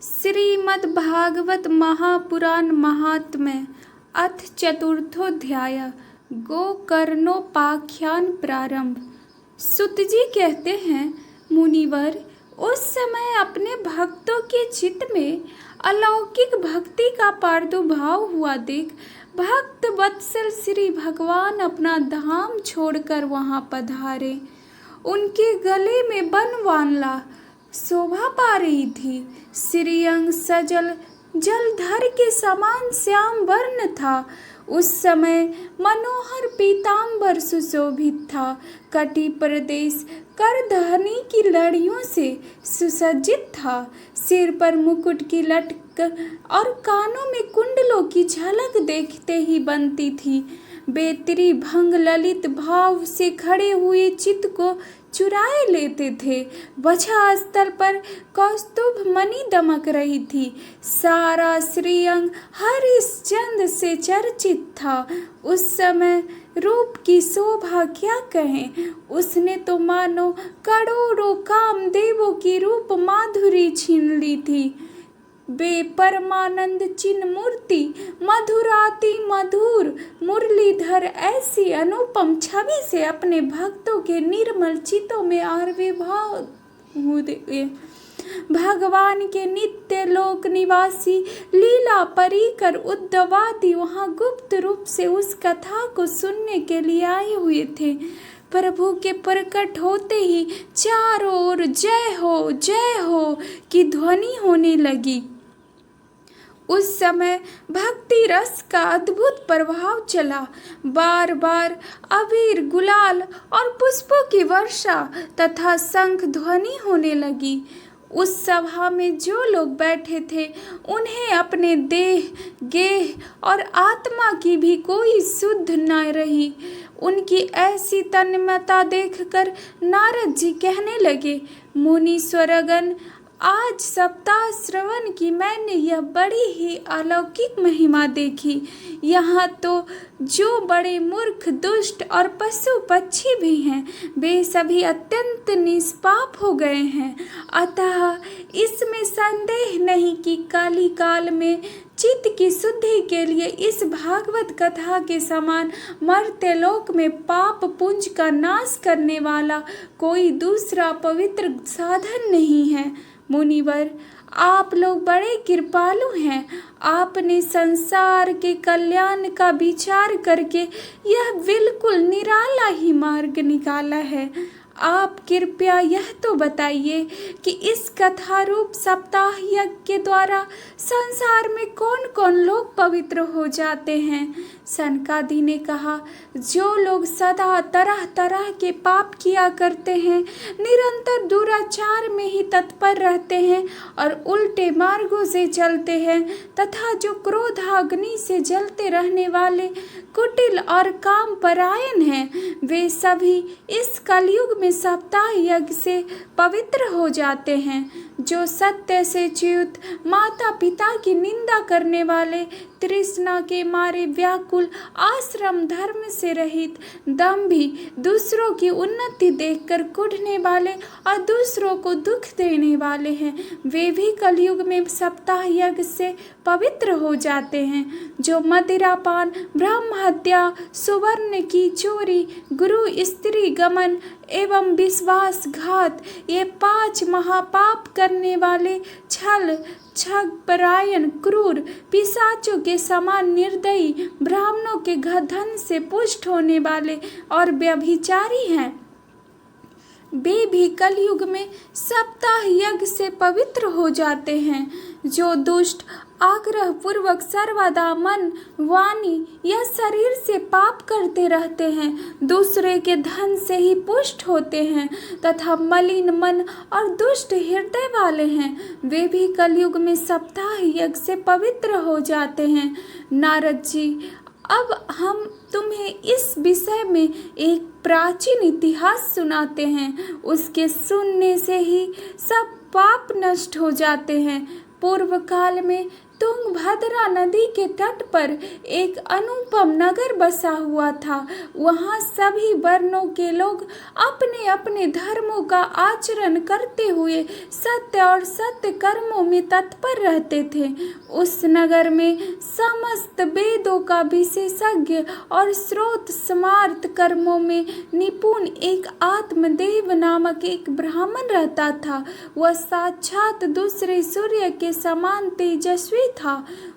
श्रीमद्भागवत महापुराण महात्म्य अथ चतुर्थोध्याय गोकर्णोपाख्यान प्रारंभ। सुत जी कहते हैं, मुनिवर, उस समय अपने भक्तों के चित्त में अलौकिक भक्ति का प्रादुर्भाव हुआ देख भक्त वत्सल श्री भगवान अपना धाम छोड़कर वहां पधारे। उनके गले में बनवानला शोभा पा रही थी। श्रीअंग सजल जलधर के समान श्याम वर्ण था। उस समय मनोहर पीतांबर सुशोभित था। कटी प्रदेश करधनी की लड़ियों से सुसज्जित था। सिर पर मुकुट की लटक और कानों में कुंडलों की झलक देखते ही बनती थी। बेतरी भंग ललित भाव से खड़े हुए चित्त को चुराए लेते थे। वक्षः स्थल पर कौस्तुभ मणि दमक रही थी। सारा श्रीअंग हरिश्चंद्र से चर्चित था। उस समय रूप की शोभा क्या कहें, उसने तो मानो करोड़ों कामदेवों की रूप माधुरी छीन ली थी। बे परमानंद चिन्ह मूर्ति मधुराति मधुर मुरलीधर ऐसी अनुपम छवि से अपने भक्तों के निर्मल चित्तों में आविर्भाव हुए। भगवान के नित्य लोक निवासी लीला परिकर उद्धवादि वहां गुप्त रूप से उस कथा को सुनने के लिए आए हुए थे। प्रभु के प्रकट होते ही चारों ओर जय हो की ध्वनि होने लगी। उस समय भक्ति रस का अद्भुत प्रभाव चला। बार बार अबीर गुलाल और पुष्पों की वर्षा तथा शंख ध्वनि होने लगी। उस सभा में जो लोग बैठे थे उन्हें अपने देह गेह और आत्मा की भी कोई शुद्ध न रही। उनकी ऐसी तन्मयता देखकर नारद जी कहने लगे, मुनीश्वरगण, आज सप्ताह श्रवण की मैंने यह बड़ी ही अलौकिक महिमा देखी। यहाँ तो जो बड़े मूर्ख दुष्ट और पशु पक्षी भी हैं वे सभी अत्यंत निष्पाप हो गए हैं। अतः इसमें संदेह नहीं कि काली काल में चित्त की शुद्धि के लिए इस भागवत कथा के समान मर्त्य लोक में पाप पुंज का नाश करने वाला कोई दूसरा पवित्र साधन नहीं है। मुनिवर, आप लोग बड़े कृपालु हैं। आपने संसार के कल्याण का विचार करके यह बिल्कुल निराला ही मार्ग निकाला है। आप कृपया यह तो बताइए कि इस कथा रूप सप्ताह यज्ञ के द्वारा संसार में कौन कौन लोग पवित्र हो जाते हैं। सनकादि ने कहा, जो लोग सदा तरह तरह के पाप किया करते हैं, निरंतर दुराचार में ही तत्पर रहते हैं और उल्टे मार्गों से चलते हैं, तथा जो क्रोधाग्नि से जलते रहने वाले कुटिल और काम परायण हैं, वे सभी इस कलयुग में सप्ताह यज्ञ से पवित्र हो जाते हैं। जो सत्य से च्युत, माता पिता की निंदा करने वाले, तृष्णा के मारे व्याकुल, आश्रम धर्म से रहित, दंभी, दूसरों की उन्नति देखकर कुढ़ने वाले और दूसरों को दुख देने वाले हैं, वे भी कलयुग में सप्ताह यज्ञ से पवित्र हो जाते हैं। जो मदिरापान, ब्रह्म हत्या, सुवर्ण की चोरी, गुरु स्त्री गमन एवं विश्वासघात, ये 5 महापाप करने वाले, छल छगपरायण, क्रूर, पिशाचों के समान निर्दयी, ब्राह्मणों के धन से पुष्ट होने वाले और व्यभिचारी हैं, वे भी कलयुग में सप्ताह यज्ञ से पवित्र हो जाते हैं। जो दुष्ट आग्रह पूर्वक सर्वदा मन, वाणी या शरीर से पाप करते रहते हैं, दूसरे के धन से ही पुष्ट होते हैं तथा मलिन मन और दुष्ट हृदय वाले हैं, वे भी कलयुग में सप्ताह यज्ञ से पवित्र हो जाते हैं। नारद जी, अब हम तुम्हें इस विषय में एक प्राचीन इतिहास सुनाते हैं। उसके सुनने से ही सब पाप नष्ट हो जाते हैं। पूर्व काल में तुंगभद्रा नदी के तट पर एक अनुपम नगर बसा हुआ था। वहाँ सभी वर्णों के लोग अपने अपने धर्मों का आचरण करते हुए सत्य और सत्य कर्मों में तत्पर रहते थे। उस नगर में समस्त वेदों का विशेषज्ञ और स्रोत स्मार्त कर्मों में निपुण एक आत्मदेव नामक एक ब्राह्मण रहता था। वह साक्षात दूसरे सूर्य के समान तेजस्वी था।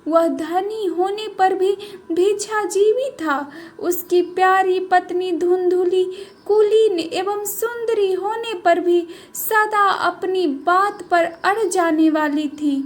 वह धनी होने पर भी भिक्षाजीवी था। उसकी प्यारी पत्नी धुंधुली कुलीन एवं सुंदरी होने पर भी सदा अपनी बात पर अड़ जाने वाली थी।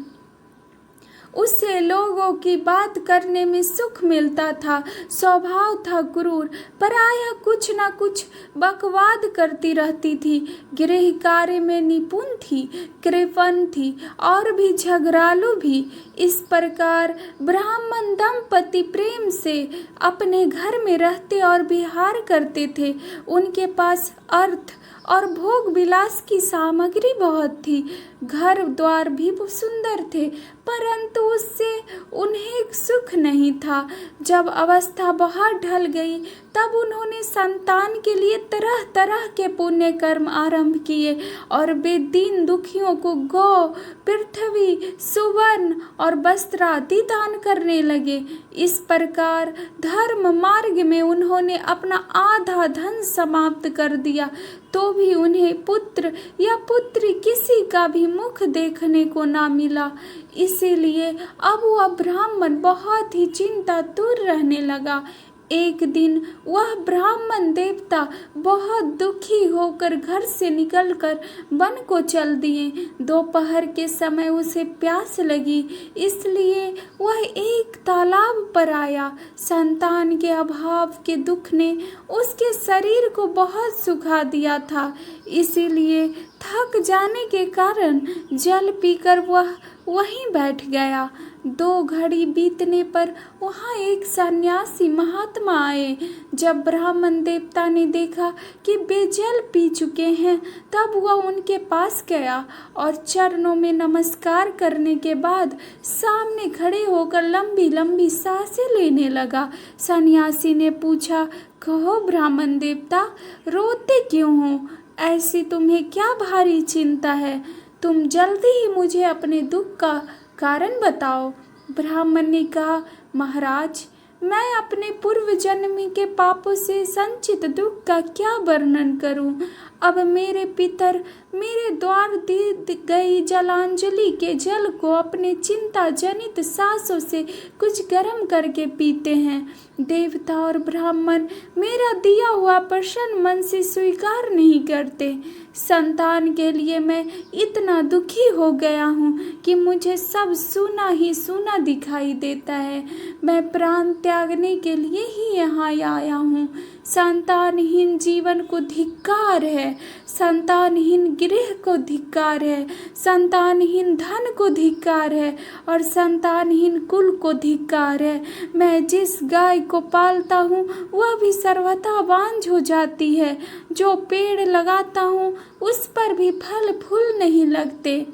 उससे लोगों की बात करने में सुख मिलता था। स्वभाव था क्रूर, पराया कुछ न कुछ बकवाद करती रहती थी। गृह कार्य में निपुण थी, कृपण थी और भी झगड़ालू भी। इस प्रकार ब्राह्मण दंपति प्रेम से अपने घर में रहते और विहार करते थे। उनके पास अर्थ और भोग विलास की सामग्री बहुत थी। घर द्वार भी सुंदर थे, परंतु उससे उन्हें सुख नहीं था। जब अवस्था बहुत ढल गई तब उन्होंने संतान के लिए तरह तरह के पुण्य कर्म आरंभ किए और वे दीन दुखियों को गौ, पृथ्वी, सुवर्ण और वस्त्र आदि दान करने लगे। इस प्रकार धर्म मार्ग में उन्होंने अपना आधा धन समाप्त कर दिया, तो भी उन्हें पुत्र या पुत्री किसी का भी मुख देखने को ना मिला। इसीलिए अब वह ब्राह्मण बहुत ही चिंतातुर रहने लगा। एक दिन वह ब्राह्मण देवता बहुत दुखी होकर घर से निकलकर वन को चल दिए। दोपहर के समय उसे प्यास लगी, इसलिए वह एक तालाब पर आया। संतान के अभाव के दुख ने उसके शरीर को बहुत सुखा दिया था, इसीलिए थक जाने के कारण जल पीकर वह वहीं बैठ गया। 2 घड़ी बीतने पर वहाँ एक सन्यासी महात्मा आए। जब ब्राह्मण देवता ने देखा कि वे जल पी चुके हैं, तब वह उनके पास गया और चरणों में नमस्कार करने के बाद सामने खड़े होकर लंबी लंबी सांसें लेने लगा। सन्यासी ने पूछा, कहो ब्राह्मण देवता, रोते क्यों हो? ऐसी तुम्हें क्या भारी चिंता है? तुम जल्दी ही मुझे अपने दुख का कारण बताओ। ब्राह्मण ने कहा, महाराज, मैं अपने पूर्व जन्म के पापों से संचित दुख का क्या वर्णन करूं। अब मेरे पितर मेरे द्वार दी गई जलांजलि के जल को अपने चिंता जनित सांसों से कुछ गर्म करके पीते हैं। देवता और ब्राह्मण मेरा दिया हुआ प्रसन्न मन से स्वीकार नहीं करते। संतान के लिए मैं इतना दुखी हो गया हूँ कि मुझे सब सूना ही सूना दिखाई देता है। मैं प्राण त्यागने के लिए ही यहाँ आया हूँ। संतानहीन जीवन को धिक्कार है, संतानहीन गृह को धिक्कार है, संतानहीन धन को धिक्कार है और संतानहीन कुल को धिक्कार है। मैं जिस गाय को पालता हूँ वह भी सर्वथा बांझ हो जाती है। जो पेड़ लगाता हूँ उस पर भी फल फूल नहीं लगते।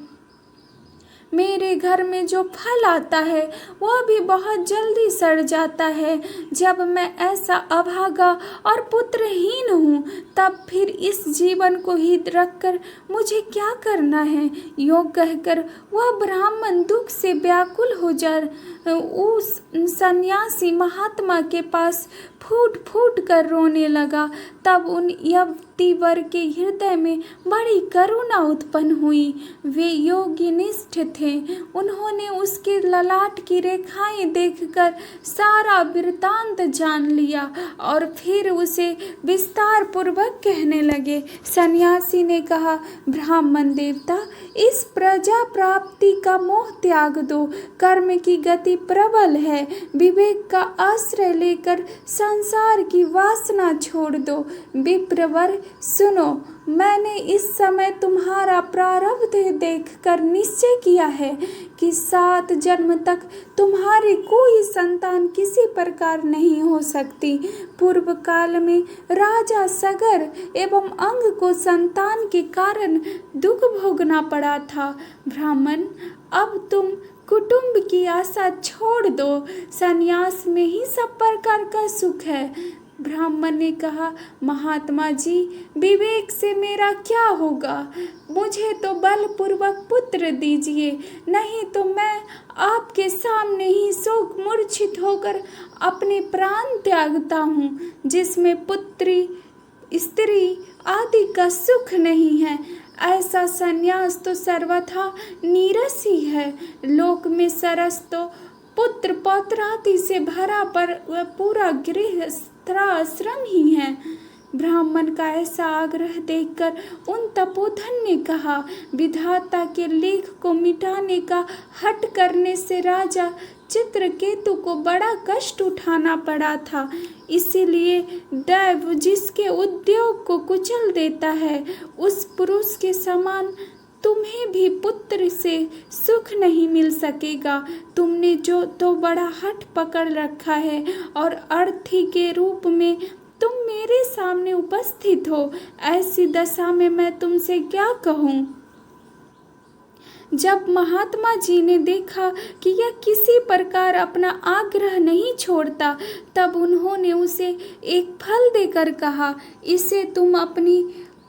मेरे घर में जो फल आता है वह भी बहुत जल्दी सड़ जाता है। जब मैं ऐसा अभागा और पुत्रहीन हूँ, तब फिर इस जीवन को ही रखकर मुझे क्या करना है? यूँ कहकर वह ब्राह्मण दुख से व्याकुल हो जा उस सन्यासी महात्मा के पास फूट फूट कर रोने लगा। तब उन युवती वर के हृदय में बड़ी करुणा उत्पन्न हुई। वे योगी निष्ठ थे। उन्होंने उसके ललाट की रेखाएं देखकर सारा वृत्तांत जान लिया और फिर उसे विस्तार पूर्वक कहने लगे। सन्यासी ने कहा, ब्राह्मण देवता, इस प्रजा प्राप्ति का मोह त्याग दो। कर्म की गति प्रबल है। विवेक का आश्रय लेकर संसार की वासना छोड़ दो। विप्रवर सुनो, मैंने इस समय तुम्हारा प्रारब्ध देखकर निश्चय किया है कि 7 जन्म तक तुम्हारी कोई संतान किसी प्रकार नहीं हो सकती। पूर्व काल में राजा सगर एवं अंग को संतान के कारण दुख भोगना पड़ा था। ब्राह्मण, अब तुम कुटुंब की आशा छोड़ दो, संन्यास में ही सब प्रकार का सुख है। ब्राह्मण ने कहा, महात्मा जी, विवेक से मेरा क्या होगा? मुझे तो बलपूर्वक पुत्र दीजिए, नहीं तो मैं आपके सामने ही शोक मूर्छित होकर अपने प्राण त्यागता हूँ। जिसमें पुत्री स्त्री आदि का सुख नहीं है, ऐसा संन्यास तो सर्वथा नीरस ही है। लोक में सरस तो पुत्र पौत्रादि से भरा पर वह पूरा गृहस्थाश्रम ही है। ब्राह्मण का ऐसा आग्रह देखकर उन तपोधन ने कहा, विधाता के लेख को मिटाने का हठ करने से राजा चित्रकेतु को बड़ा कष्ट उठाना पड़ा था। इसीलिए दैव जिसके उद्योग को कुचल देता है, उस पुरुष के समान तुम्हें भी पुत्र से सुख नहीं मिल सकेगा। तुमने जो तो बड़ा हठ पकड़ रखा है और अर्थी के रूप में तुम मेरे सामने उपस्थित हो। ऐसी दशा में मैं तुमसे क्या कहूँ? जब महात्मा जी ने देखा कि यह किसी प्रकार अपना आग्रह नहीं छोड़ता, तब उन्होंने उसे एक फल देकर कहा, इसे तुम अपनी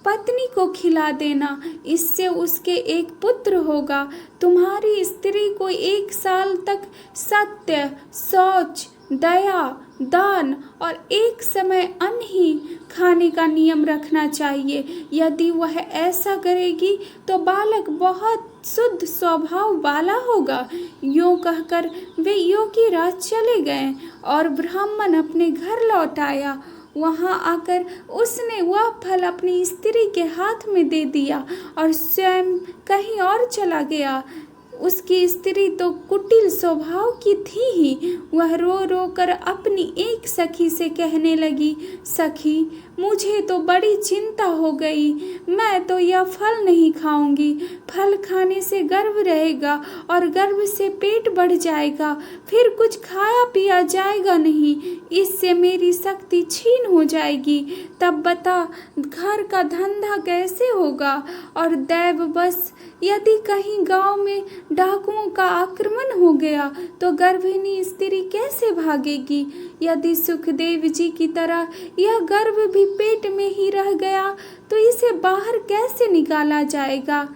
पत्नी को खिला देना, इससे उसके एक पुत्र होगा। तुम्हारी स्त्री को 1 साल तक सत्य, शौच, दया, दान और एक समय अन्न ही खाने का नियम रखना चाहिए। यदि वह ऐसा करेगी तो बालक बहुत शुद्ध स्वभाव वाला होगा। यूँ कहकर वे योगी राज चले गए और ब्राह्मण अपने घर लौट आया। वहाँ आकर उसने वह फल अपनी स्त्री के हाथ में दे दिया और स्वयं कहीं और चला गया। उसकी स्त्री तो कुटिल स्वभाव की थी ही। वह रो रो कर अपनी एक सखी से कहने लगी, सखी, मुझे तो बड़ी चिंता हो गई। मैं तो यह फल नहीं खाऊंगी। फल खाने से गर्भ रहेगा और गर्भ से पेट बढ़ जाएगा, फिर कुछ खाया पिया जाएगा नहीं। इससे मेरी शक्ति छीन हो जाएगी। तब बता, घर का धंधा कैसे होगा? और दैव बस यदि कहीं गांव में डाकुओं का आक्रमण हो गया तो गर्भिणी स्त्री कैसे भागेगी? यदि सुखदेव जी की तरह यह गर्भ भी पेट में ही रह गया तो इसे बाहर कैसे निकाला जाएगा?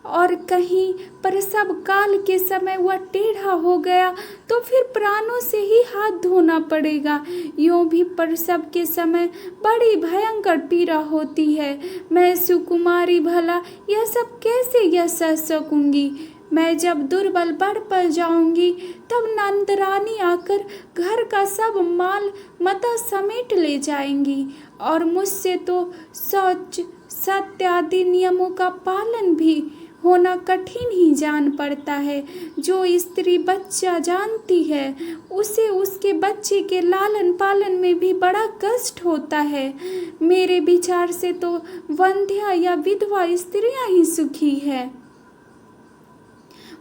और कहीं प्रसव काल के समय वह टेढ़ा हो गया तो फिर प्राणों से ही हाथ धोना पड़ेगा। यूँ भी प्रसव के समय बड़ी भयंकर पीड़ा होती है। मैं सुकुमारी भला यह सब कैसे सह सकूंगी? मैं जब दुर्बल पड़ जाऊंगी तब नंदरानी आकर घर का सब माल मता समेट ले जाएंगी और मुझसे तो शौच, सत्य आदि नियमों का पालन भी होना कठिन ही जान पड़ता है। जो स्त्री बच्चा जानती है उसे उसके बच्चे के लालन पालन में भी बड़ा कष्ट होता है। मेरे विचार से तो वंध्या या विधवा स्त्रियां ही सुखी है।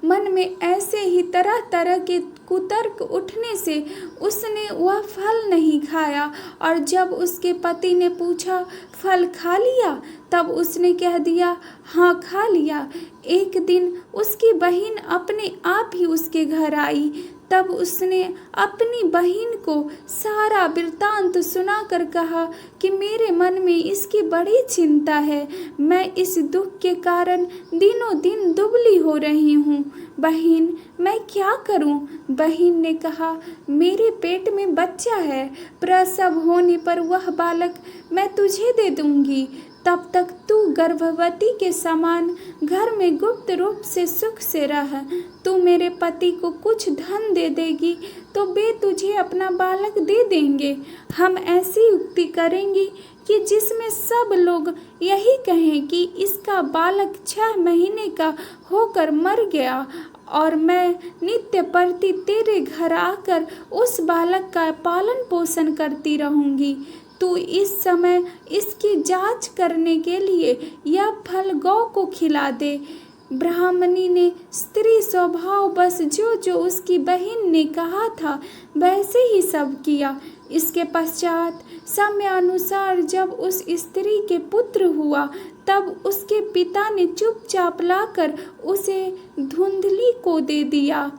मन में ऐसे ही तरह तरह के कुतर्क उठने से उसने वह फल नहीं खाया और जब उसके पति ने पूछा, फल खा लिया? तब उसने कह दिया, हाँ खा लिया। एक दिन उसकी बहन अपने आप ही उसके घर आई। तब उसने अपनी बहन को सारा वृत्तांत सुनाकर कहा कि मेरे मन में इसकी बड़ी चिंता है। मैं इस दुख के कारण दिनों दिन दुबली हो रही हूँ। बहन, मैं क्या करूँ? बहन ने कहा, मेरे पेट में बच्चा है। प्रसव होने पर वह बालक मैं तुझे दे दूंगी। तब तक तू गर्भवती के समान घर में गुप्त रूप से सुख से रह। तू मेरे पति को कुछ धन दे देगी तो वे तुझे अपना बालक दे देंगे। हम ऐसी युक्ति करेंगी कि जिसमें सब लोग यही कहें कि इसका बालक 6 महीने का होकर मर गया और मैं नित्य प्रति तेरे घर आकर उस बालक का पालन पोषण करती रहूंगी। तू इस समय इसकी जांच करने के लिए यह फल गौ को खिला दे। ब्राह्मणी ने स्त्री स्वभाव बस जो जो उसकी बहन ने कहा था वैसे ही सब किया। इसके पश्चात समय अनुसार जब उस स्त्री के पुत्र हुआ तब उसके पिता ने चुपचाप लाकर उसे धुंधली को दे दिया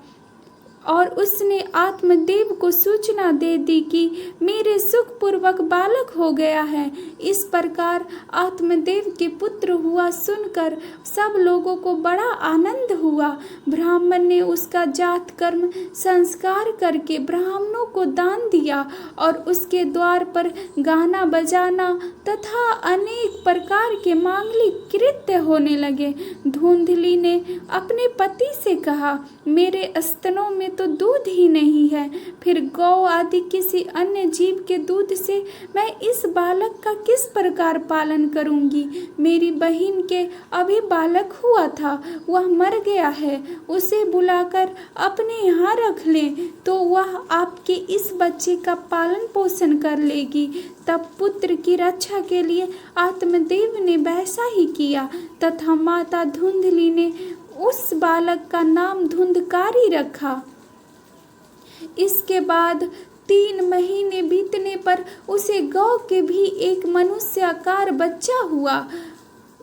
और उसने आत्मदेव को सूचना दे दी कि मेरे सुखपूर्वक बालक हो गया है। इस प्रकार आत्मदेव के पुत्र हुआ सुनकर सब लोगों को बड़ा आनंद हुआ। ब्राह्मण ने उसका जात कर्म संस्कार करके ब्राह्मणों को दान दिया और उसके द्वार पर गाना बजाना तथा अनेक प्रकार के मांगलिक कृत्य होने लगे। धुंधली ने अपने पति से कहा, मेरे स्तनों में तो दूध ही नहीं है, फिर गौ आदि किसी अन्य जीव के दूध से मैं इस बालक का किस प्रकार पालन करूंगी। मेरी बहन के अभी बालक हुआ था, वह मर गया है, उसे बुलाकर अपने यहाँ रख लें तो वह आपके इस बच्चे का पालन पोषण कर लेगी। तब पुत्र की रक्षा के लिए आत्मदेव ने वैसा ही किया तथा माता धुंधली ने उस बालक का नाम धुंधकारी रखा। इसके बाद 3 महीने बीतने पर उसे गौ के भी एक मनुष्याकार बच्चा हुआ।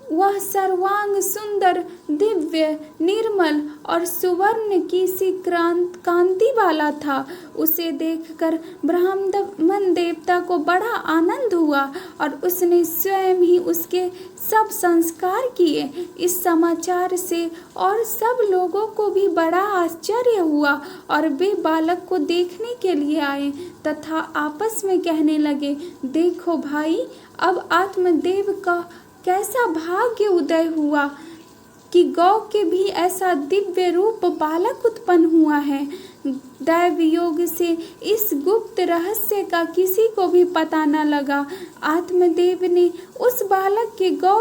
वह सर्वांग सुंदर, दिव्य, निर्मल और सुवर्ण की सी कांति वाला था। उसे देखकर ब्राह्मण देवता को बड़ा आनंद हुआ और उसने स्वयं ही उसके सब संस्कार किए। इस समाचार से और सब लोगों को भी बड़ा आश्चर्य हुआ और वे बालक को देखने के लिए आए तथा आपस में कहने लगे, देखो भाई, अब आत्मदेव का कैसा भाग्य उदय हुआ कि गौ के भी ऐसा दिव्य रूप बालक उत्पन्न हुआ है। दैव योग से इस गुप्त रहस्य का किसी को भी पता न लगा। आत्मदेव ने उस बालक के गौ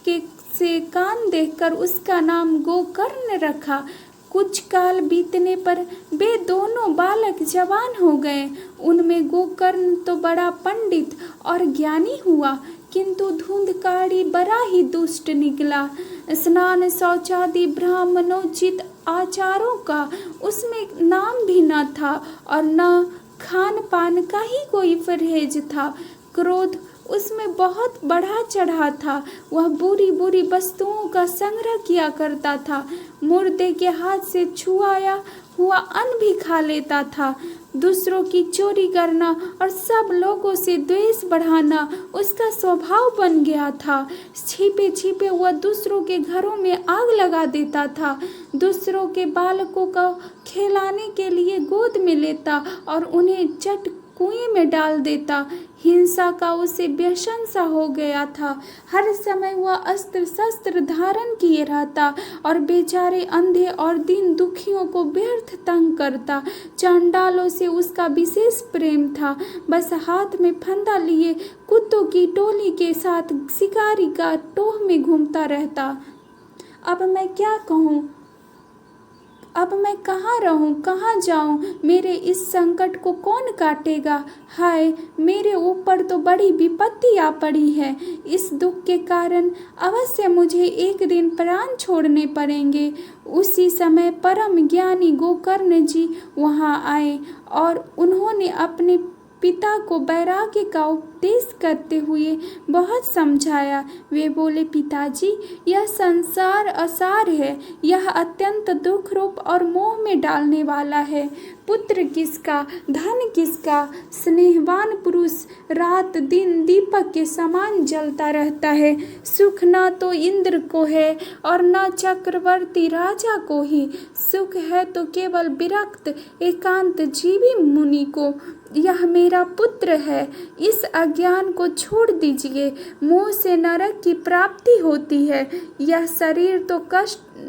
के से कान देखकर उसका नाम गोकर्ण रखा। कुछ काल बीतने पर वे दोनों बालक जवान हो गए। उनमें गोकर्ण तो बड़ा पंडित और ज्ञानी हुआ, किंतु धुंधकारी बड़ा ही दुष्ट निकला। स्नान शौचादि ब्राह्मणोचित आचारों का उसमें नाम भी न था और न खान पान का ही कोई परहेज था। क्रोध उसमें बहुत बढ़ा चढ़ा था। वह बुरी बुरी वस्तुओं का संग्रह किया करता था। मुर्दे के हाथ से छुआया हुआ अन्न भी खा लेता था। दूसरों की चोरी करना और सब लोगों से द्वेष बढ़ाना उसका स्वभाव बन गया था। छिपे छिपे वह दूसरों के घरों में आग लगा देता था। दूसरों के बालकों को खिलाने के लिए गोद में लेता और उन्हें चट कुएं में डाल देता। हिंसा का उसे व्यसन सा हो गया था। हर समय वह अस्त्र शस्त्र धारण किए रहता और बेचारे अंधे और दीन दुखियों को व्यर्थ तंग करता। चांडालों से उसका विशेष प्रेम था। बस हाथ में फंदा लिए कुत्तों की टोली के साथ शिकारी का टोह में घूमता रहता। अब मैं क्या कहूँ, अब मैं कहाँ रहूं, कहाँ जाऊं, मेरे इस संकट को कौन काटेगा। हाय, मेरे ऊपर तो बड़ी विपत्ति आ पड़ी है। इस दुख के कारण अवश्य मुझे एक दिन प्राण छोड़ने पड़ेंगे। उसी समय परम ज्ञानी गोकर्ण जी वहाँ आए और उन्होंने अपने पिता को वैराग्य का उपदेश करते हुए बहुत समझाया। वे बोले, पिताजी, यह संसार असार है, यह अत्यंत दुख रूप और मोह में डालने वाला है। पुत्र किसका, धन किसका, स्नेहवान पुरुष रात दिन दीपक के समान जलता रहता है। सुख न तो इंद्र को है और न चक्रवर्ती राजा को ही। सुख है तो केवल विरक्त एकांत जीवी मुनि को। यह मेरा पुत्र है, इस अज्ञान को छोड़ दीजिए। मोह से नरक की प्राप्ति होती है। यह शरीर तो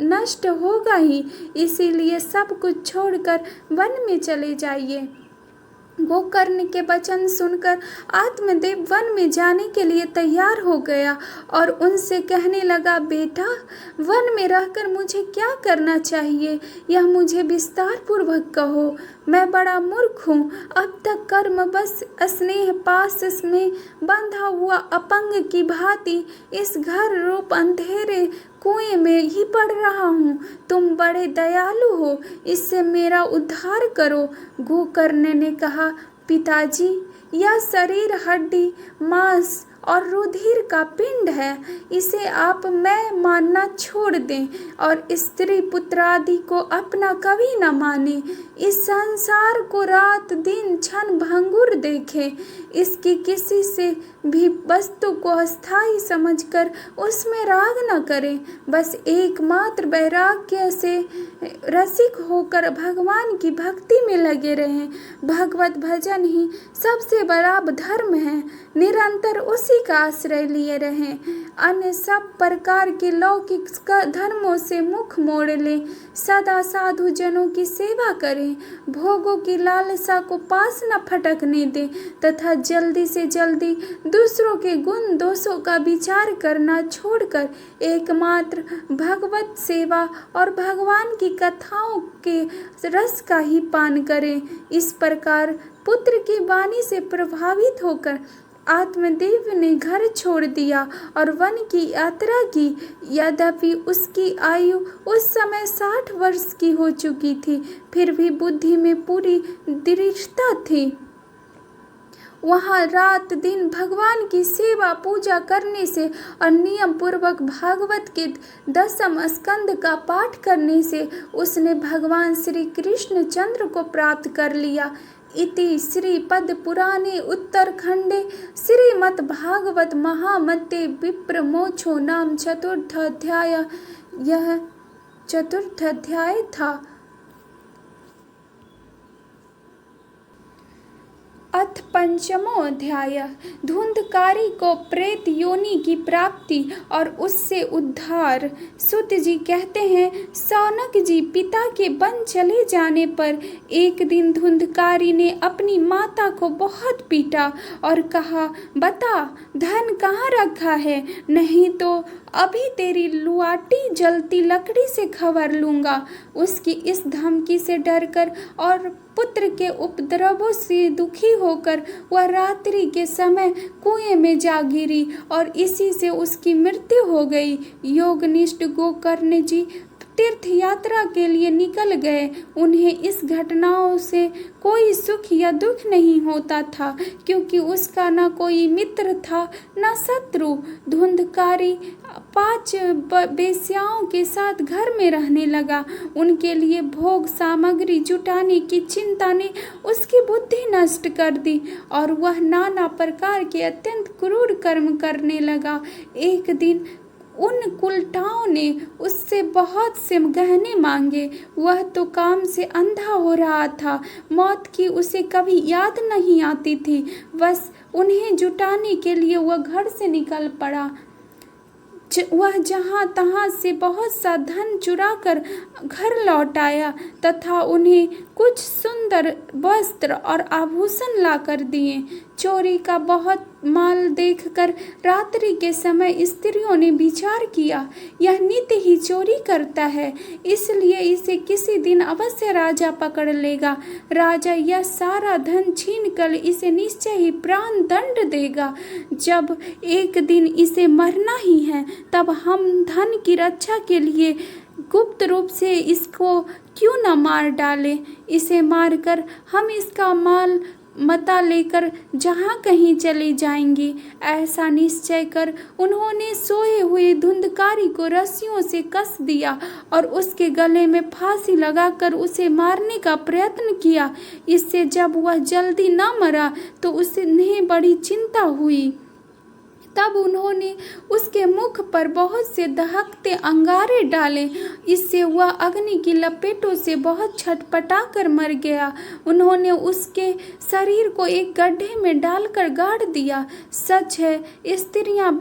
नष्ट होगा ही, इसीलिए सब कुछ छोड़कर वन में चले जाइए। गोकर्ण के वचन सुनकर आत्मदेव वन में जाने के लिए तैयार हो गया और उनसे कहने लगा, बेटा, वन में रहकर मुझे क्या करना चाहिए, यह मुझे विस्तार पूर्वक कहो। मैं बड़ा मूर्ख हूँ। अब तक कर्म बस स्नेह पास में बंधा हुआ अपंग की भांति इस घर रूप अंधेरे कुएं में ही पड़ रहा हूँ। तुम बड़े दयालु हो, इससे मेरा उद्धार करो। गोकर्ण ने कहा, पिताजी, यह शरीर हड्डी, मांस और रुधिर का पिंड है, इसे आप मैं मानना छोड़ दें और स्त्री पुत्र आदि को अपना कभी न माने। इस संसार को रात दिन क्षण भंगुर देखे, इसकी किसी से भी वस्तु को अस्थायी समझकर उसमें राग न करें। बस एकमात्र वैराग्य से रसिक होकर भगवान की भक्ति में लगे रहें। भगवत भजन ही सबसे बड़ा धर्म है, निरंतर उसी का आश्रय लिए रहें। अन्य सब प्रकार के लौकिक धर्मों से मुख मोड़ लें, सदा साधु जनों की सेवा करें, भोगों की लालसा को पास न फटकने दें तथा जल्दी से जल्दी दूसरों के गुण दोषों का विचार करना छोड़कर एकमात्र भगवत सेवा और भगवान की कथाओं के रस का ही पान करें। इस प्रकार पुत्र की वाणी से प्रभावित होकर आत्मदेव ने घर छोड़ दिया और वन की यात्रा की। यद्यपि उसकी आयु उस समय 60 वर्ष की हो चुकी थी, फिर भी बुद्धि में पूरी दृढ़ता थी। वहाँ रात दिन भगवान की सेवा पूजा करने से और नियम पूर्वक भागवत के 10वें स्कंद का पाठ करने से उसने भगवान श्री कृष्ण चंद्र को प्राप्त कर लिया। इति श्री पद्म पुराणे उत्तरखंडे श्रीमद् भागवत महामते विप्र मोक्षो नाम चतुर्थ अध्याय। यह चतुर्थ अध्याय था। अथ पंचमो अध्याय। धुंधकारी को प्रेत योनि की प्राप्ति और उससे उद्धार। सूत जी कहते हैं, सौनक जी पिता के वन चले जाने पर एक दिन धुंधकारी ने अपनी माता को बहुत पीटा और कहा, बता धन कहाँ रखा है, नहीं तो अभी तेरी लुआटी जलती लकड़ी से खबर लूंगा। उसकी इस धमकी से डरकर और पुत्र के उपद्रवों से दुखी होकर वह रात्रि के समय कुएं में जा गिरी और इसी से उसकी मृत्यु हो गई। योगनिष्ठ गोकर्ण जी तीर्थ यात्रा के लिए निकल गए। उन्हें इस घटनाओं से कोई सुख या दुख नहीं होता था, क्योंकि उसका न कोई मित्र था न शत्रु। धुंधकारी 5 वेश्याओं के साथ घर में रहने लगा। उनके लिए भोग सामग्री जुटाने की चिंता ने उसकी बुद्धि नष्ट कर दी और वह नाना प्रकार के अत्यंत क्रूर कर्म करने लगा। एक दिन उन कुलटाओं ने उससे बहुत से गहने मांगे। वह तो काम से अंधा हो रहा था, मौत की उसे कभी याद नहीं आती थी। बस उन्हें जुटाने के लिए वह घर से निकल पड़ा। वह जहाँ तहाँ से बहुत सा धन चुराकर घर लौट आया तथा उन्हें कुछ सुंदर वस्त्र और आभूषण ला कर दिए। चोरी का बहुत माल देखकर रात्रि के समय स्त्रियों ने विचार किया, यह नित्य ही चोरी करता है, इसलिए इसे किसी दिन अवश्य राजा पकड़ लेगा। राजा यह सारा धन छीनकर इसे निश्चय ही प्राण दंड देगा। जब एक दिन इसे मरना ही है, तब हम धन की रक्षा के लिए गुप्त रूप से इसको क्यों न मार डालें। इसे मारकर हम इसका माल मता लेकर जहाँ कहीं चले जाएंगे। ऐसा निश्चय कर उन्होंने सोए हुए धुंधकारी को रस्सियों से कस दिया और उसके गले में फांसी लगाकर उसे मारने का प्रयत्न किया। इससे जब वह जल्दी न मरा तो उन्हें बड़ी चिंता हुई। तब उन्होंने उसके मुख पर बहुत से दहकते अंगारे डाले। इससे वह अग्नि की लपेटों से बहुत छटपटा कर मर गया। उन्होंने उसके शरीर को एक गड्ढे में डालकर गाड़ दिया। सच है, स्त्रियां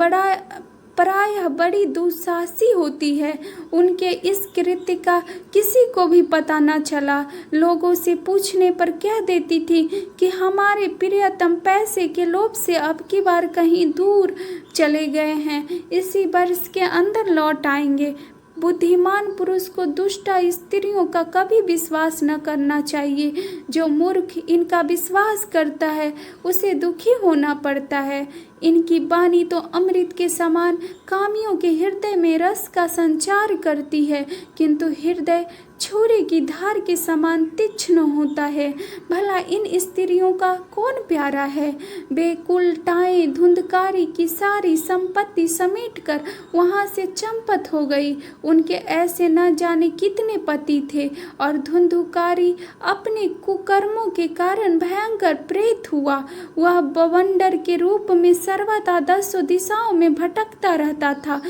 प्रायः बड़ी दुस्साहसी होती है। उनके इस कृत्य का किसी को भी पता न चला। लोगों से पूछने पर कह देती थी कि हमारे प्रियतम पैसे के लोभ से अब की बार कहीं दूर चले गए हैं, इसी वर्ष के अंदर लौट आएंगे। बुद्धिमान पुरुष को दुष्टा स्त्रियों का कभी विश्वास न करना चाहिए। जो मूर्ख इनका विश्वास करता है उसे दुखी होना पड़ता है। इनकी वाणी तो अमृत के समान कामियों के हृदय में रस का संचार करती है, किंतु हृदय छुरे की धार के समान तीक्ष्ण होता है। भला इन स्त्रियों का कौन प्यारा है? बेकुलटाएं धुंधकारी की सारी संपत्ति समेटकर वहां से चंपत हो गई। उनके ऐसे न जाने कितने पति थे, और धुंधकारी अपने कुकर्मों के कारण भयंकर प्रेत हुआ। वह बवंडर के रूप में सर्वदा 10 दिशाओं में भटकता रहता था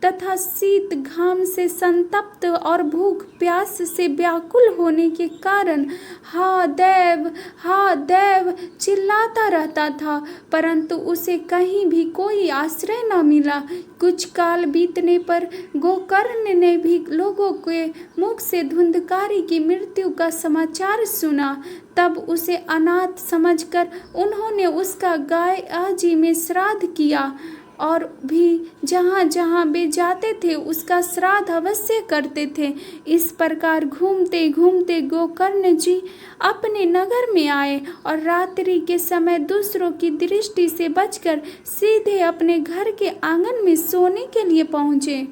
तथा शीत घाम से संतप्त और भूख प्यास से व्याकुल होने के कारण हा देव चिल्लाता रहता था, परंतु उसे कहीं भी कोई आश्रय न मिला। कुछ काल बीतने पर गोकर्ण ने भी लोगों के मुख से धुंधकारी की मृत्यु का समाचार सुना। तब उसे अनाथ समझकर उन्होंने उसका गयाजी में श्राद्ध किया, और भी जहाँ जहाँ वे जाते थे उसका श्राद्ध अवश्य करते थे। इस प्रकार घूमते घूमते गोकर्ण जी अपने नगर में आए और रात्रि के समय दूसरों की दृष्टि से बचकर सीधे अपने घर के आंगन में सोने के लिए पहुँचे।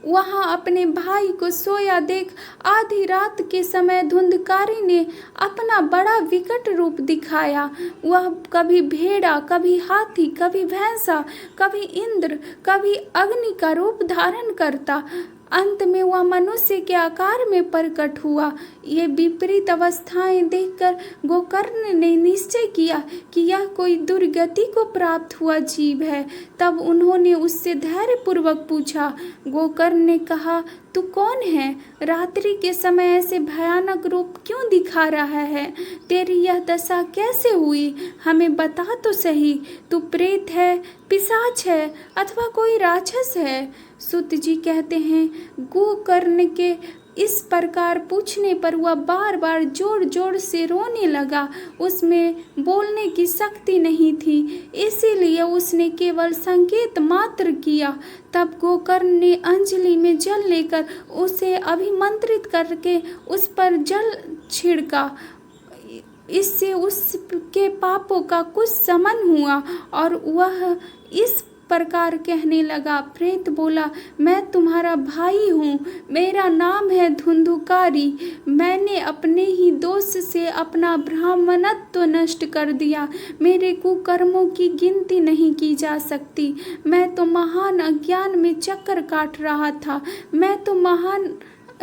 वहां अपने भाई को सोया देख आधी रात के समय धुंधकारी ने अपना बड़ा विकट रूप दिखाया। वह कभी भेड़ा, कभी हाथी, कभी भैंसा, कभी इंद्र, कभी अग्नि का रूप धारण करता। अंत में वह मनुष्य के आकार में प्रकट हुआ। ये विपरीत अवस्थाएं देखकर गोकर्ण ने निश्चय किया कि यह कोई दुर्गति को प्राप्त हुआ जीव है। तब उन्होंने उससे धैर्यपूर्वक पूछा। गोकर्ण ने कहा, तू कौन है? रात्रि के समय ऐसे भयानक रूप क्यों दिखा रहा है? तेरी यह दशा कैसे हुई? हमें बता तो सही। तू प्रेत है, पिशाच है, अथवा कोई राक्षस है? सूत जी कहते हैं, गोकर्ण के इस प्रकार पूछने पर वह बार बार जोर जोर से रोने लगा। उसमें बोलने की शक्ति नहीं थी, इसीलिए उसने केवल संकेत मात्र किया। तब गोकर्ण ने अंजलि में जल लेकर उसे अभिमंत्रित करके उस पर जल छिड़का। इससे उसके पापों का कुछ शमन हुआ और वह इस प्रकार कहने लगा। प्रेत बोला, मैं तुम्हारा भाई हूँ, मेरा नाम है धुंधुकारी। मैंने अपने ही दोष से अपना ब्राह्मणत्व नष्ट कर दिया। मेरे कुकर्मों की गिनती नहीं की जा सकती। मैं तो महान अज्ञान में चक्कर काट रहा था।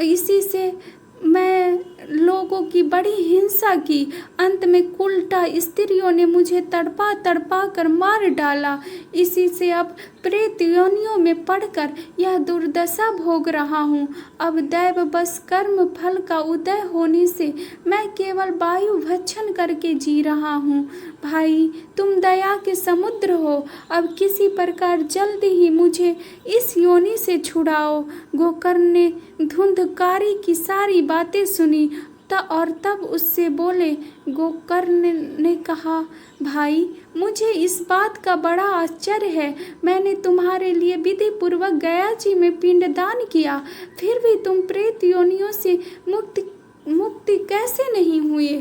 इसी से मैं लोगों की बड़ी हिंसा की। अंत में कुलटा स्त्रियों ने मुझे तड़पा तड़पा कर मार डाला। इसी से अब प्रेत योनियों में पड़कर यह दुर्दशा भोग रहा हूँ। अब दैव बस कर्म फल का उदय होने से मैं केवल वायु भक्षण करके जी रहा हूँ। भाई, तुम दया के समुद्र हो, अब किसी प्रकार जल्दी ही मुझे इस योनि से छुड़ाओ। गोकर्ण ने धुंधकारी की सारी बातें सुनी और तब उससे बोले। गोकर्ण ने कहा, भाई, मुझे इस बात का बड़ा आश्चर्य है। मैंने तुम्हारे लिए विधि पूर्वक गया जी में पिंडदान किया, फिर भी तुम प्रेत योनियों से मुक्ति कैसे नहीं हुई?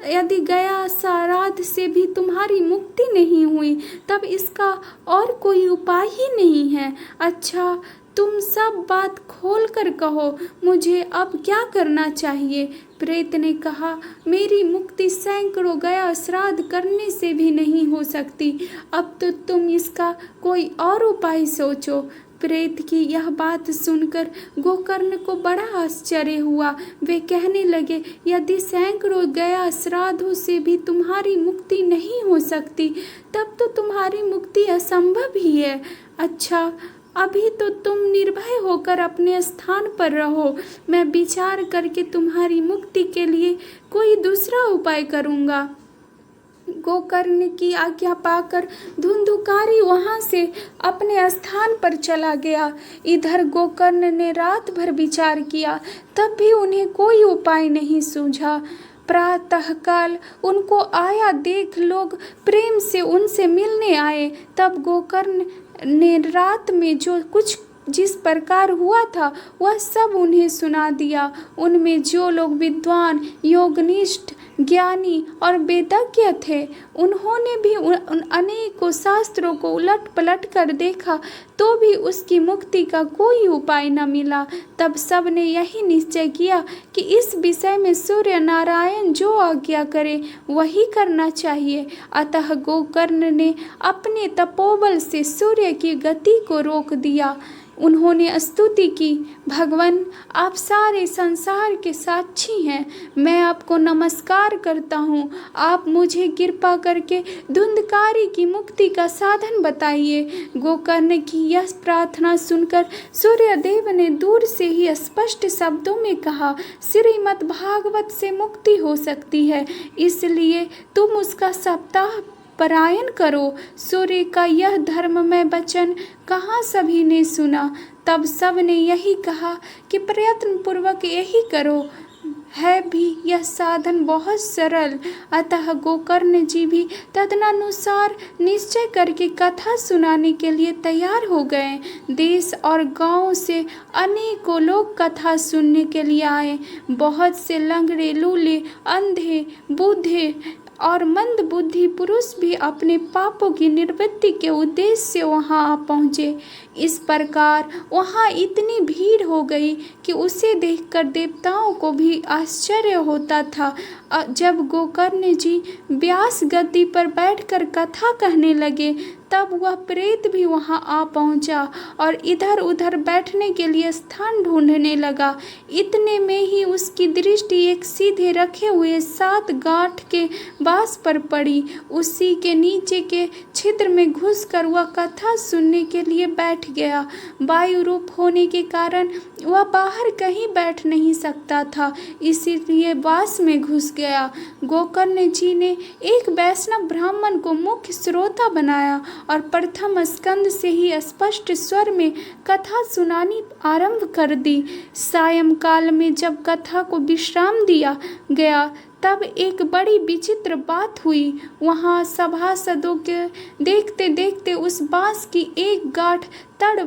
यदि गया श्राद्ध से भी तुम्हारी मुक्ति नहीं हुई, तब इसका और कोई उपाय ही नहीं है। अच्छा, तुम सब बात खोल कर कहो, मुझे अब क्या करना चाहिए? प्रेत ने कहा, मेरी मुक्ति सैकड़ों गया श्राद्ध करने से भी नहीं हो सकती। अब तो तुम इसका कोई और उपाय सोचो। प्रेत की यह बात सुनकर गोकर्ण को बड़ा आश्चर्य हुआ। वे कहने लगे, यदि सैकड़ों गया श्राद्धों से भी तुम्हारी मुक्ति नहीं हो सकती, तब तो तुम्हारी मुक्ति असंभव ही है। अच्छा, अभी तो तुम निर्भय होकर अपने स्थान पर रहो। मैं विचार करके तुम्हारी मुक्ति के लिए कोई दूसरा उपाय करूँगा। गोकर्ण की आज्ञा पाकर धुंधुकारी वहां से अपने स्थान पर चला गया। इधर गोकर्ण ने रात भर विचार किया, तब भी उन्हें कोई उपाय नहीं सूझा। प्रातःकाल उनको आया देख लोग प्रेम से उनसे मिलने आए। तब गोकर्ण ने रात में जो कुछ जिस प्रकार हुआ था वह सब उन्हें सुना दिया। उनमें जो लोग विद्वान, योगनिष्ठ, ज्ञानी और वेदज्ञ थे। उन्होंने भी उन अनेकों शास्त्रों को उलट पलट कर देखा, तो भी उसकी मुक्ति का कोई उपाय न मिला। तब सबने यही निश्चय किया कि इस विषय में सूर्य नारायण जो आज्ञा करे वही करना चाहिए। अतः गोकर्ण ने अपने तपोबल से सूर्य की गति को रोक दिया। उन्होंने स्तुति की, भगवान आप सारे संसार के साक्षी हैं, मैं आपको नमस्कार करता हूँ। आप मुझे कृपा करके धुंधकारी की मुक्ति का साधन बताइए। गोकर्ण की यह प्रार्थना सुनकर सूर्यदेव ने दूर से ही स्पष्ट शब्दों में कहा, श्रीमद् भागवत से मुक्ति हो सकती है, इसलिए तुम उसका सप्ताह पारायण करो। सूर्य का यह धर्ममय वचन कहाँ सभी ने सुना। तब सब ने यही कहा कि प्रयत्न पूर्वक यही करो, है भी यह साधन बहुत सरल। अतः गोकर्ण जी भी तदनुसार निश्चय करके कथा सुनाने के लिए तैयार हो गए। देश और गांव से अनेकों लोग कथा सुनने के लिए आए। बहुत से लंगड़े, लूले, अंधे, बूढ़े और मंद बुद्धि पुरुष भी अपने पापों की निवृत्ति के उद्देश्य से वहां आ पहुँचे। इस प्रकार वहां इतनी भीड़ हो गई कि उसे देखकर देवताओं को भी आश्चर्य होता था। जब गोकर्ण जी व्यास गद्दी पर बैठकर कथा कहने लगे, तब वह प्रेत भी वहां आ पहुंचा और इधर उधर बैठने के लिए स्थान ढूंढने लगा। इतने में ही उसकी दृष्टि एक सीधे रखे हुए 7 गांठ के बांस पर पड़ी। उसी के नीचे के छिद्र में घुसकर वह कथा सुनने के लिए बैठ गया। वायु रूप होने के कारण वह बाहर कहीं बैठ नहीं सकता था, इसीलिए बांस में घुस गया। गोकर्ण जी ने एक वैष्णव ब्राह्मण को मुख्य श्रोता बनाया और प्रथम स्कंद से ही स्पष्ट स्वर में कथा सुनानी आरंभ कर दी। सायंकाल में जब कथा को विश्राम दिया गया, तब एक बड़ी विचित्र बात हुई। वहां सभासदों के देखते देखते उस बांस की एक गांठ तड़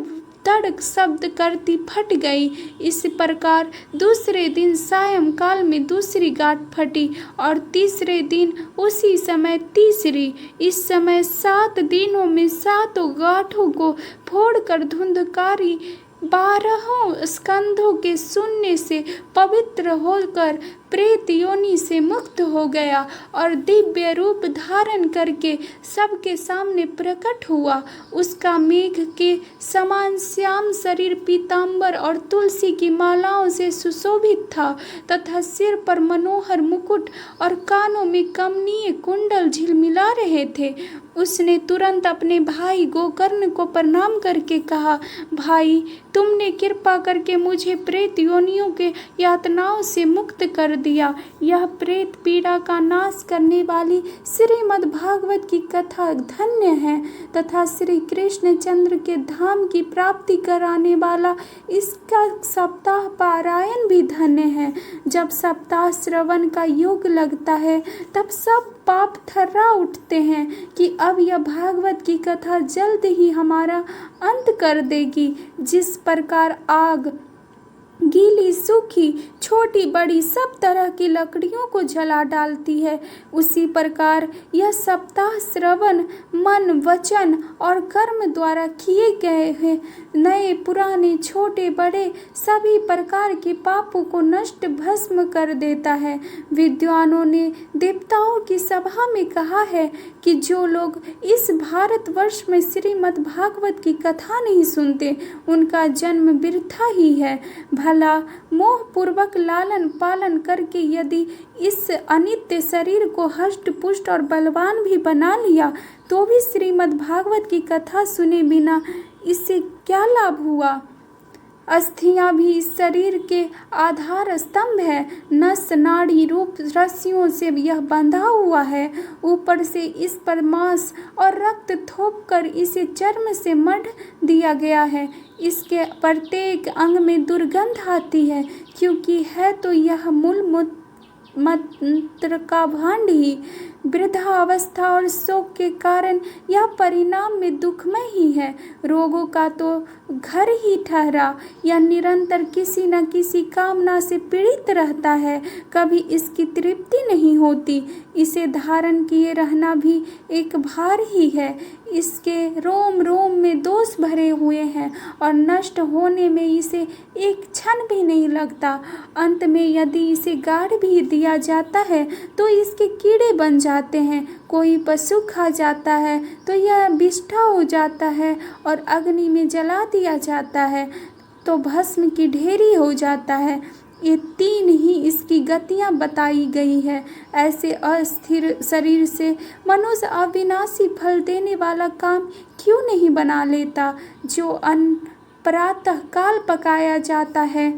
तड़ शब्द करती फट गई। इस प्रकार दूसरे दिन सायंकाल में दूसरी गांठ फटी और तीसरे दिन उसी समय तीसरी। इस समय 7 दिनों में 7 गांठों को फोड़कर धुंधकारी 12 स्कंधों के सुनने से पवित्र होकर प्रेत योनि से मुक्त हो गया और दिव्य रूप धारण करके सबके सामने प्रकट हुआ। उसका मेघ के समान श्याम शरीर पीतांबर और तुलसी की मालाओं से सुशोभित था तथा सिर पर मनोहर मुकुट और कानों में कमनीय कुंडल झिलमिला रहे थे। उसने तुरंत अपने भाई गोकर्ण को प्रणाम करके कहा, भाई तुमने कृपा करके मुझे प्रेत योनियों के यातनाओं से मुक्त कर दिया। यह प्रेत पीड़ा का नाश करने वाली श्रीमद् भागवत की कथा धन्य है तथा श्री कृष्ण चंद्र के धाम की प्राप्ति कराने वाला इसका सप्ताह पारायण भी धन्य है। जब सप्ताह श्रवण का योग लगता है तब सब पाप थर्रा उठते हैं कि अब यह भागवत की कथा जल्द ही हमारा अंत कर देगी। जिस प्रकार आग गीली, सूखी, छोटी बड़ी सब तरह की लकड़ियों को जला डालती है, उसी प्रकार यह सप्ताह श्रवण मन, वचन और कर्म द्वारा किए गए हैं नए पुराने छोटे बड़े सभी प्रकार के पापों को नष्ट भस्म कर देता है। विद्वानों ने देवताओं की सभा में कहा है कि जो लोग इस भारतवर्ष में श्रीमद् भागवत की कथा नहीं सुनते उनका जन्म वृथा ही है। भला मोह पूर्वक लालन पालन करके यदि इस अनित्य शरीर को हष्ट पुष्ट और बलवान भी बना लिया तो भी श्रीमद् भागवत की कथा सुने बिना इससे क्या लाभ हुआ। अस्थियां भी इस शरीर के आधार स्तंभ है। नस नाड़ी रूप रस्सियों से यह बंधा हुआ है। ऊपर से इस पर मांस और रक्त थोप कर इसे चर्म से मढ़ दिया गया है। इसके प्रत्येक अंग में दुर्गंध आती है, क्योंकि है तो यह मूल मंत्र का भांड ही। वृद्धावस्था और शोक के कारण यह परिणाम में दुखमय ही है। रोगों का तो घर ही ठहरा, यह निरंतर किसी न किसी कामना से पीड़ित रहता है, कभी इसकी तृप्ति नहीं होती। इसे धारण किए रहना भी एक भार ही है। इसके रोम रोम में दोष भरे हुए हैं और नष्ट होने में इसे एक क्षण भी नहीं लगता। अंत में यदि इसे गाड़ भी दिया जाता है तो इसके कीड़े बन जाते हैं। कोई पशु खा जाता है तो यह विष्ठा हो जाता है और अग्नि में जला दिया जाता है तो भस्म की ढेरी हो जाता है। ये तीन ही इसकी गतियाँ बताई गई है। ऐसे अस्थिर शरीर से मनुष्य अविनाशी फल देने वाला काम क्यों नहीं बना लेता। जो अन्न प्रातः काल पकाया जाता है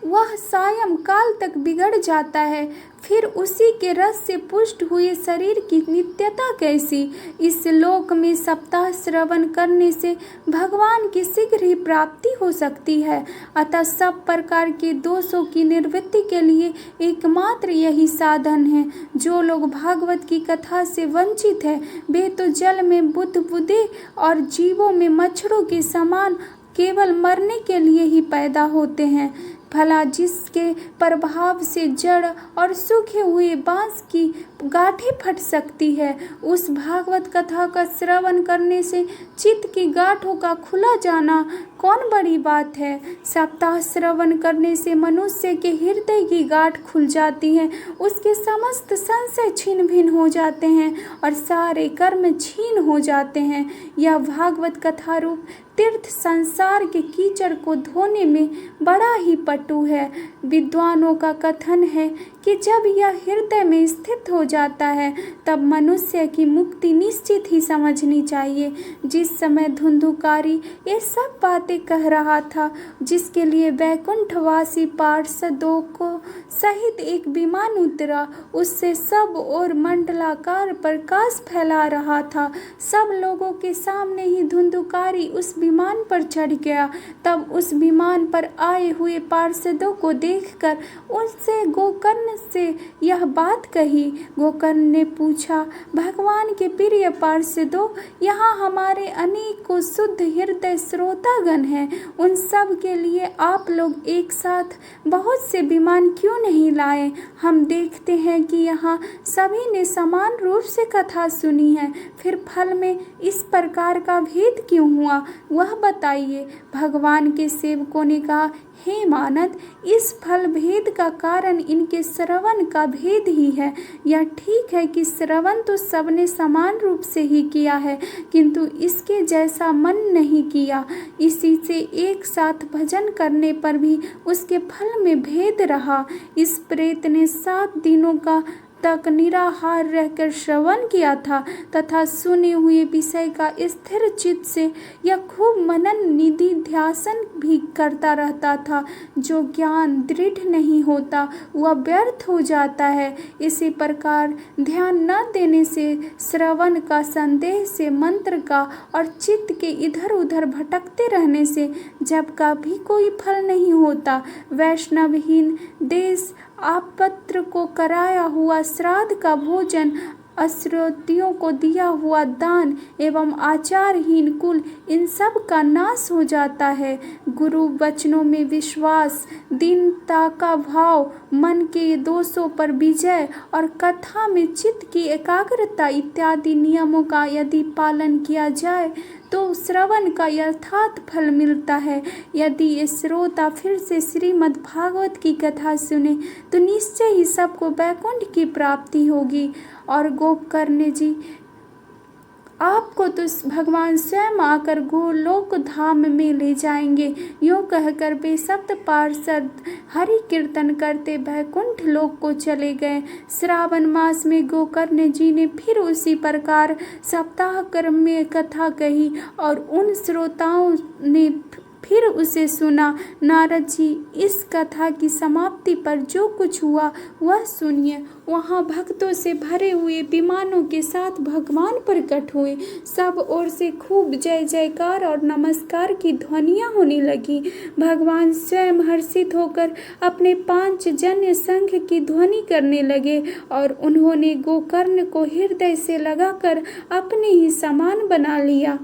वह सायं काल तक बिगड़ जाता है, फिर उसी के रस से पुष्ट हुए शरीर की नित्यता कैसी। इस लोक में सप्ताह श्रवण करने से भगवान की शीघ्र ही प्राप्ति हो सकती है। अतः सब प्रकार के दोषों की निवृत्ति के लिए एकमात्र यही साधन है। जो लोग भागवत की कथा से वंचित है वे तो जल में बुदबुदे और जीवों में मच्छरों के समान केवल मरने के लिए ही पैदा होते हैं। भला जिसके प्रभाव से जड़ और सूखे हुए बांस की गांठें फट सकती है, उस भागवत कथा का श्रवण करने से चित्त की गांठों का खुला जाना कौन बड़ी बात है। सप्ताह श्रवण करने से मनुष्य के हृदय की गांठ खुल जाती है, उसके समस्त संशय छिन्न भिन्न हो जाते हैं और सारे कर्म छीन हो जाते हैं। यह भागवत कथा रूप तीर्थ संसार के कीचड़ को धोने में बड़ा ही पटु है। विद्वानों का कथन है कि जब यह हृदय में स्थित हो जाता है तब मनुष्य की मुक्ति निश्चित ही समझनी चाहिए। जिस समय धुंधुकारी ये सब बातें कह रहा था, जिसके लिए वैकुंठवासी पार्षदों को सहित एक विमान उतरा, उससे सब और मंडलाकार प्रकाश फैला रहा था। सब लोगों के सामने ही धुंधुकारी उस विमान पर चढ़ गया। तब उस विमान पर आए हुए पार्षदों को देखकर उनसे गोकर्ण से यह बात कही। गोकर्ण ने पूछा, भगवान के प्रिय पार्षदों, यहाँ हमारे अनेकों शुद्ध हृदय श्रोतागण हैं, उन सब के लिए आप लोग एक साथ बहुत से विमान क्यों नहीं लाए। हम देखते हैं कि यहाँ सभी ने समान रूप से कथा सुनी है, फिर फल में इस प्रकार का भेद क्यों हुआ, वह बताइए। भगवान के सेवकों ने कहा, हे मानद, इस फल भेद का कारण इनके श्रवण का भेद ही है। यह ठीक है कि श्रवण तो सबने समान रूप से ही किया है, किंतु इसके जैसा मन नहीं किया। इसी से एक साथ भजन करने पर भी उसके फल में भेद रहा। इस प्रेत ने 7 दिनों का तक निराहार रहकर श्रवण किया था तथा सुने हुए विषय का स्थिर चित्त से यह खूब मनन निधि ध्यासन भी करता रहता था। जो ज्ञान दृढ़ नहीं होता वह व्यर्थ हो जाता है। इसी प्रकार ध्यान न देने से, श्रवण का संदेह से, मंत्र का और चित्त के इधर उधर भटकते रहने से जब का भी कोई फल नहीं होता। वैष्णवहीन देश आपत्र को कराया हुआ श्राद्ध का भोजन, अश्रोतियों को दिया हुआ दान एवं आचारहीन कुल, इन सब का नाश हो जाता है। गुरु वचनों में विश्वास, दीनता का भाव, मन के दोषों पर विजय और कथा में चित्त की एकाग्रता इत्यादि नियमों का यदि पालन किया जाए तो श्रवण का यथार्थ फल मिलता है। यदि ये श्रोता फिर से श्रीमद् भागवत की कथा सुने तो निश्चय ही सबको वैकुंठ की प्राप्ति होगी। और गोकर्ण जी, आपको तो भगवान स्वयं आकर गोलोक धाम में ले जाएंगे। यूँ कहकर वे सप्त पार्षद हरि कीर्तन करते वैकुंठ लोक को चले गए। श्रावण मास में गोकर्ण जी ने फिर उसी प्रकार सप्ताह क्रम में कथा कही और उन श्रोताओं ने फिर उसे सुना। नारद जी, इस कथा की समाप्ति पर जो कुछ हुआ वह सुनिए। वहाँ भक्तों से भरे हुए विमानों के साथ भगवान प्रकट हुए। सब ओर से खूब जय जयकार और नमस्कार की ध्वनियाँ होने लगी। भगवान स्वयं हर्षित होकर अपने 5 जन्य संघ की ध्वनि करने लगे और उन्होंने गोकर्ण को हृदय से लगाकर अपने ही समान बना लिया।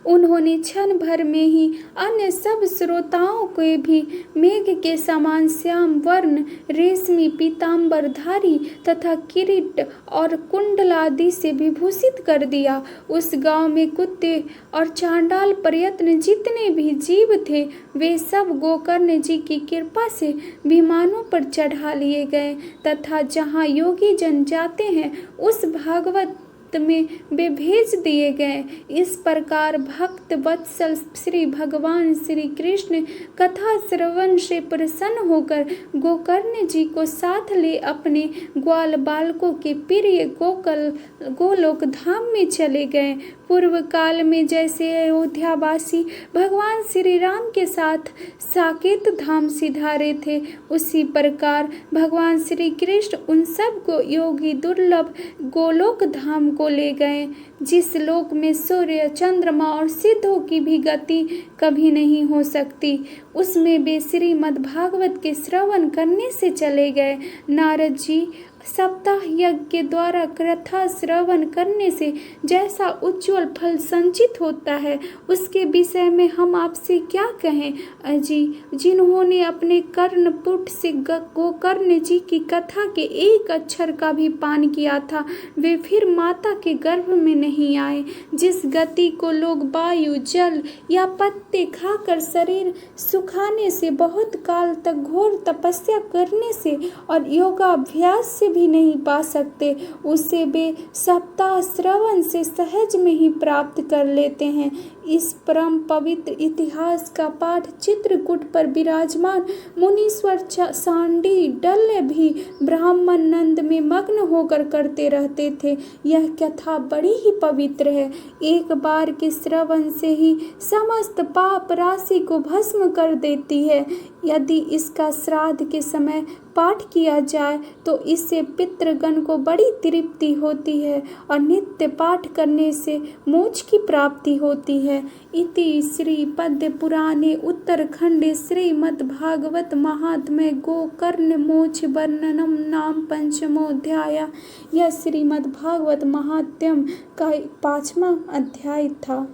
उन्होंने क्षण भर में ही अन्य सब श्रोताओं को भी मेघ के समान श्याम वर्ण, रेशमी पीताम्बरधारी तथा किरीट और कुंडल आदि से विभूषित कर दिया। उस गांव में कुत्ते और चांडाल प्रयत्न जितने भी जीव थे वे सब गोकर्ण जी की कृपा से विमानों पर चढ़ा लिए गए तथा जहाँ योगी जन जाते हैं उस भागवत में वे भेज दिए गए। इस प्रकार भक्त वत्सल श्री भगवान श्री कृष्ण कथा श्रवण से प्रसन्न होकर गोकर्ण जी को साथ ले अपने ग्वाल बालकों के प्रिय गोलोक धाम में चले गए। पूर्व काल में जैसे अयोध्यावासी भगवान श्री राम के साथ साकेत धाम सिधारे थे, उसी प्रकार भगवान श्री कृष्ण उन सब को योगी दुर्लभ गोलोक धाम को ले गए, जिस लोक में सूर्य, चंद्रमा और सिद्धों की भी गति कभी नहीं हो सकती। उसमें वे श्रीमद् भागवत के श्रवण करने से चले गए। नारद जी, सप्ताह यज्ञ के द्वारा कथा श्रवण करने से जैसा उज्जवल फल संचित होता है उसके विषय में हम आपसे क्या कहें अजी। जिन्होंने अपने कर्णपुट से गोकर्ण जी की कथा के एक अक्षर का भी पान किया था वे फिर माता के गर्भ में नहीं आए। जिस गति को लोग वायु, जल या पत्ते खाकर शरीर सुखाने से, बहुत काल तक घोर तपस्या करने से और योगाभ्यास से भी नहीं पा सकते, उसे वे सप्ताह श्रवण से सहज में ही प्राप्त कर लेते हैं। इस परम पवित्र इतिहास का पाठ चित्रकूट पर विराजमान मुनीश्वर सांडी डल्ले भी ब्राह्मण नंद में मग्न होकर करते रहते थे। यह कथा बड़ी ही पवित्र है। एक बार के श्रवण से ही समस्त पाप राशि को भस्म कर देती है। यदि इसका श्राद्ध के समय पाठ किया जाए तो इससे पितृगण को बड़ी तृप्ति होती है और नित्य पाठ करने से मोक्ष की प्राप्ति होती है। इति श्री पद्म पुराणे उत्तरखंडे श्रीमद्भागवत महात्म्य गोकर्ण मोक्ष वर्णनम नाम पंचमोऽध्याय। यह श्रीमद्भागवत महात्म्य का 5वां अध्याय था।